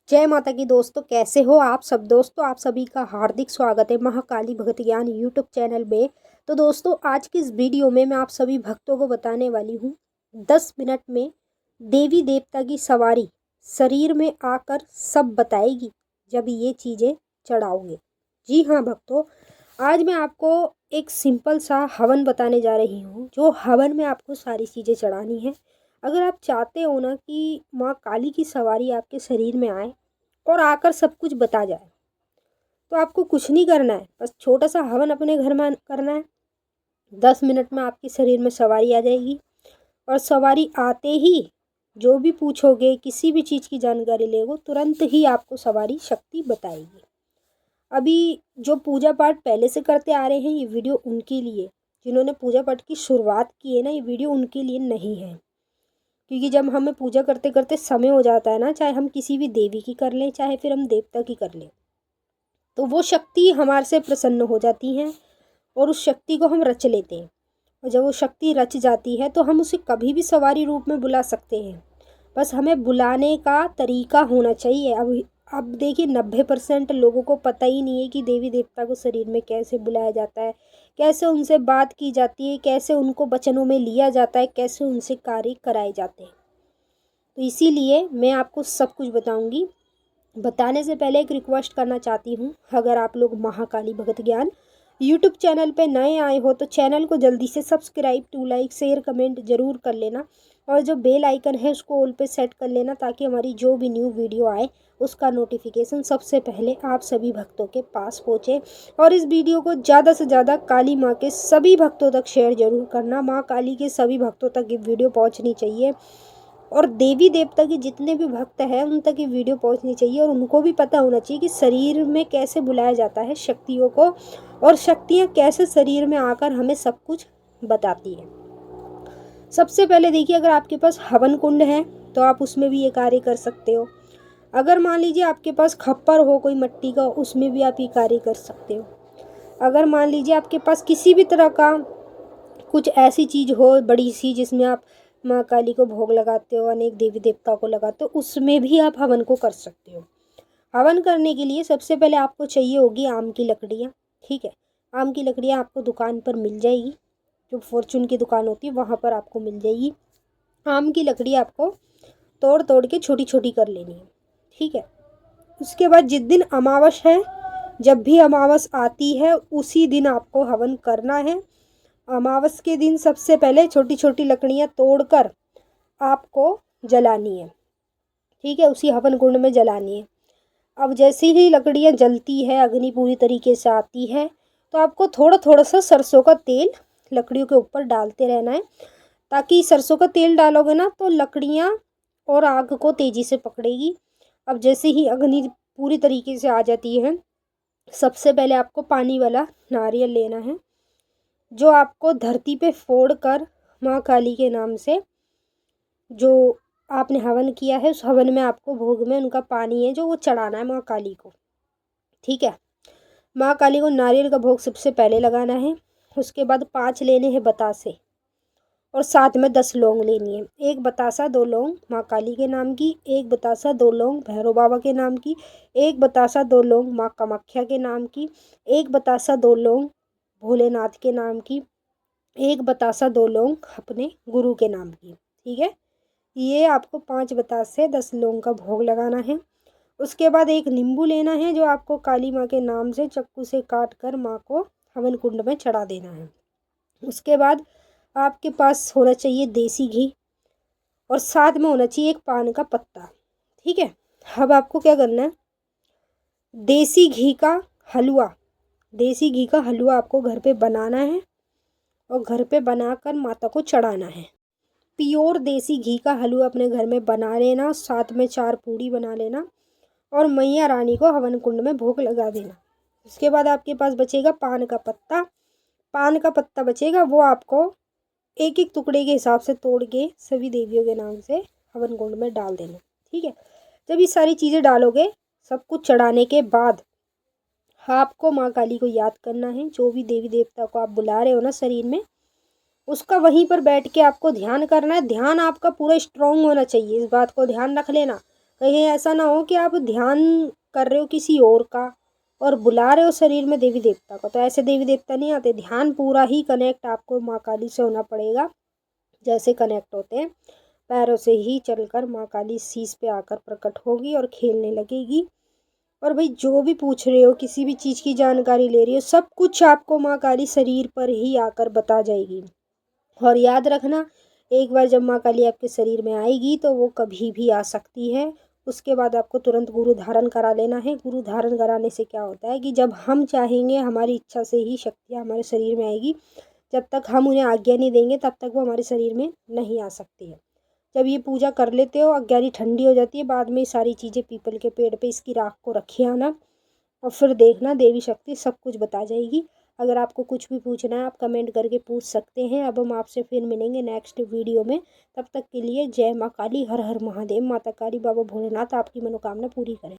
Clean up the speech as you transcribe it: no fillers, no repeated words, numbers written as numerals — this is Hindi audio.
जय माता की दोस्तों, कैसे हो आप सब। दोस्तों आप सभी का हार्दिक स्वागत है महाकाली भगत ज्ञान यूट्यूब चैनल में। तो दोस्तों आज की इस वीडियो में मैं आप सभी भक्तों को बताने वाली हूँ 10 मिनट में देवी देवता की सवारी शरीर में आकर सब बताएगी जब ये चीज़ें चढ़ाओगे। जी हाँ भक्तों, आज मैं आपको एक सिंपल सा हवन बताने जा रही हूँ। जो हवन में आपको सारी चीज़ें चढ़ानी है। अगर आप चाहते हो ना कि माँ काली की सवारी आपके शरीर में आए और आकर सब कुछ बता जाए, तो आपको कुछ नहीं करना है, बस छोटा सा हवन अपने घर में करना है। 10 मिनट में आपके शरीर में सवारी आ जाएगी और सवारी आते ही जो भी पूछोगे, किसी भी चीज़ की जानकारी लेगो, तुरंत ही आपको सवारी शक्ति बताएगी। अभी जो पूजा पाठ पहले से करते आ रहे हैं, ये वीडियो उनके लिए, जिन्होंने पूजा पाठ की शुरुआत की है ना, ये वीडियो उनके लिए नहीं है। क्योंकि जब हमें पूजा करते करते समय हो जाता है ना, चाहे हम किसी भी देवी की कर लें, चाहे फिर हम देवता की कर लें, तो वो शक्ति हमारे से प्रसन्न हो जाती हैं और उस शक्ति को हम रच लेते हैं। और जब वो शक्ति रच जाती है तो हम उसे कभी भी सवारी रूप में बुला सकते हैं। बस हमें बुलाने का तरीका होना चाहिए। अब देखिए 90% लोगों को पता ही नहीं है कि देवी देवता को शरीर में कैसे बुलाया जाता है, कैसे उनसे बात की जाती है, कैसे उनको वचनों में लिया जाता है, कैसे उनसे कार्य कराए जाते हैं। तो इसीलिए मैं आपको सब कुछ बताऊंगी। बताने से पहले एक रिक्वेस्ट करना चाहती हूँ, अगर आप लोग महाकाली भगत ज्ञान यूट्यूब चैनल पे नए आए हो तो चैनल को जल्दी से subscribe, to like, share, comment ज़रूर कर लेना। और जो बेल आइकन है उसको ऑल पे सेट कर लेना, ताकि हमारी जो भी न्यू वीडियो आए उसका नोटिफिकेशन सबसे पहले आप सभी भक्तों के पास पहुँचे। और इस वीडियो को ज़्यादा से ज़्यादा काली माँ के सभी भक्तों तक शेयर जरूर करना। माँ काली के सभी भक्तों तक ये वीडियो पहुँचनी चाहिए और देवी देवता के जितने भी भक्त हैं उन तक ये वीडियो पहुंचनी चाहिए। और उनको भी पता होना चाहिए कि शरीर में कैसे बुलाया जाता है शक्तियों को, और शक्तियाँ कैसे शरीर में आकर हमें सब कुछ बताती है। सबसे पहले देखिए, अगर आपके पास हवन कुंड है तो आप उसमें भी ये कार्य कर सकते हो। अगर मान लीजिए आपके पास खप्पर हो कोई मिट्टी का, उसमें भी आप ये कार्य कर सकते हो। अगर मान लीजिए आपके पास किसी भी तरह का कुछ ऐसी चीज़ हो बड़ी सी जिसमें आप माँ काली को भोग लगाते हो, अनेक देवी देवताओं को लगाते हो, उसमें भी आप हवन को कर सकते हो। हवन करने के लिए सबसे पहले आपको चाहिए होगी आम की लकड़ियाँ। ठीक है, आम की लकड़ियाँ आपको दुकान पर मिल जाएगी, जो फॉर्चून की दुकान होती है वहाँ पर आपको मिल जाएगी। आम की लकड़ी आपको तोड़ तोड़ के छोटी छोटी कर लेनी है। ठीक है, उसके बाद जिस दिन अमावस है, जब भी अमावस आती है उसी दिन आपको हवन करना है। अमावस के दिन सबसे पहले छोटी छोटी लकड़ियाँ तोड़कर आपको जलानी है। ठीक है, उसी हवन कुंड में जलानी है। अब जैसे ही लकड़ियाँ जलती है, अग्नि पूरी तरीके से आती है, तो आपको थोड़ा थोड़ा सा सरसों का तेल लकड़ियों के ऊपर डालते रहना है। ताकि सरसों का तेल डालोगे ना तो लकड़ियाँ और आग को तेज़ी से पकड़ेगी। अब जैसे ही अग्नि पूरी तरीके से आ जाती है, सबसे पहले आपको पानी वाला नारियल लेना है, जो आपको धरती पे फोड़ कर माँ काली के नाम से जो आपने हवन किया है, उस हवन में आपको भोग में उनका पानी है जो वो चढ़ाना है माँ काली को। ठीक है, माँ काली को नारियल का भोग सबसे पहले लगाना है। उसके बाद 5 लेने हैं बतासे, और साथ में 10 लौंग लेनी है। एक बतासा 2 लौंग माँ काली के नाम की, एक बतासा 2 लौंग भैरव बाबा के नाम की, एक बतासा 2 लौंग माँ कामाख्या के नाम की, एक बतासा 2 लौंग भोलेनाथ के नाम की, एक बतासा 2 लौंग अपने गुरु के नाम की। ठीक है, ये आपको 5 बतासे 10 लौंग का भोग लगाना है। उसके बाद एक नींबू लेना है, जो आपको काली माँ के नाम से चाकू से काट कर माँ को हवन कुंड में चढ़ा देना है। उसके बाद आपके पास होना चाहिए देसी घी, और साथ में होना चाहिए एक पान का पत्ता। ठीक है, अब आपको क्या करना है, देसी घी का हलवा, देसी घी का हलवा आपको घर पे बनाना है और घर पे बनाकर माता को चढ़ाना है। प्योर देसी घी का हलवा अपने घर में बना लेना, साथ में 4 पूड़ी बना लेना और मैया रानी को हवन कुंड में भोग लगा देना। उसके बाद आपके पास बचेगा पान का पत्ता। पान का पत्ता बचेगा, वो आपको एक एक टुकड़े के हिसाब से तोड़ के सभी देवियों के नाम से हवन कुंड में डाल देना। ठीक है, जब ये सारी चीज़ें डालोगे, सब कुछ चढ़ाने के बाद आपको माँ काली को याद करना है। जो भी देवी देवता को आप बुला रहे हो ना शरीर में, उसका वहीं पर बैठ के आपको ध्यान करना है। ध्यान आपका पूरा स्ट्रांग होना चाहिए, इस बात को ध्यान रख लेना। कहीं ऐसा ना हो कि आप ध्यान कर रहे हो किसी और का और बुला रहे हो शरीर में देवी देवता का। तो ऐसे देवी देवता नहीं आते। ध्यान पूरा ही कनेक्ट आपको माँ काली से होना पड़ेगा। जैसे कनेक्ट होते हैं पैरों से ही चलकर माँ काली शीश पे आकर प्रकट होगी और खेलने लगेगी। और भाई जो भी पूछ रहे हो, किसी भी चीज़ की जानकारी ले रही हो, सब कुछ आपको माँ काली शरीर पर ही आकर बता जाएगी। और याद रखना, एक बार जब माँ काली आपके शरीर में आएगी तो वो कभी भी आ सकती है। उसके बाद आपको तुरंत गुरु धारण करा लेना है। गुरु धारण कराने से क्या होता है कि जब हम चाहेंगे, हमारी इच्छा से ही शक्तियाँ हमारे शरीर में आएगी। जब तक हम उन्हें आज्ञा नहीं देंगे तब तक वो हमारे शरीर में नहीं आ सकती है। जब ये पूजा कर लेते हो, अज्ञानी ठंडी हो जाती है, बाद में ये सारी चीज़ें पीपल के पेड़ पे इसकी राख को रखे आना और फिर देखना देवी शक्ति सब कुछ बता जाएगी। अगर आपको कुछ भी पूछना है आप कमेंट करके पूछ सकते हैं। अब हम आपसे फिर मिलेंगे नेक्स्ट वीडियो में। तब तक के लिए जय माँ काली, हर हर महादेव। माता काली बाबा भोलेनाथ आपकी मनोकामना पूरी करें।